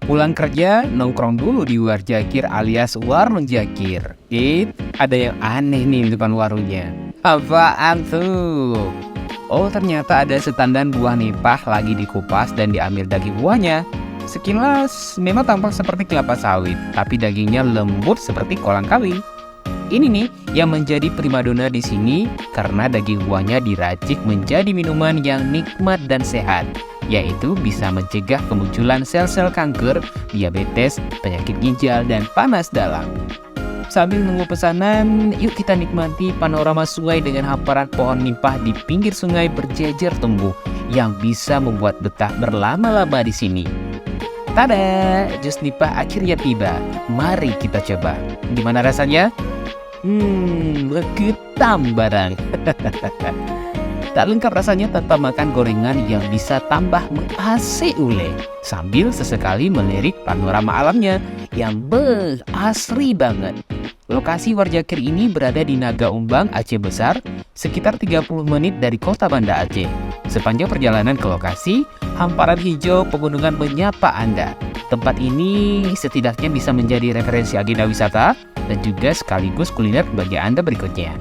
Pulang kerja, nongkrong dulu di Warjakir alias Warung Jakir. Ada yang aneh nih di depan warungnya. Apaan tuh? Oh, ternyata ada setandan buah nipah lagi dikupas dan diambil daging buahnya. Sekilas memang tampak seperti kelapa sawit, tapi dagingnya lembut seperti kolang kaling. Ini nih yang menjadi primadona di sini karena daging buahnya diracik menjadi minuman yang nikmat dan sehat, yaitu bisa mencegah kemunculan sel-sel kanker, diabetes, penyakit ginjal, dan panas dalam. Sambil nunggu pesanan, yuk kita nikmati panorama sungai dengan hamparan pohon nipah di pinggir sungai berjejer tumbuh yang bisa membuat betah berlama-lama di sini. Tada, jus nipah akhirnya tiba. Mari kita coba. Gimana rasanya? Legetam barang. Tak lengkap rasanya tanpa makan gorengan yang bisa tambah mengasih ule. Sambil sesekali melirik panorama alamnya yang asri banget. Lokasi Warjakir ini berada di Naga Umbang, Aceh Besar, sekitar 30 menit dari kota Banda Aceh. Sepanjang perjalanan ke lokasi, hamparan hijau pegunungan menyapa Anda. Tempat ini setidaknya bisa menjadi referensi agenda wisata dan juga sekaligus kuliner bagi Anda berikutnya.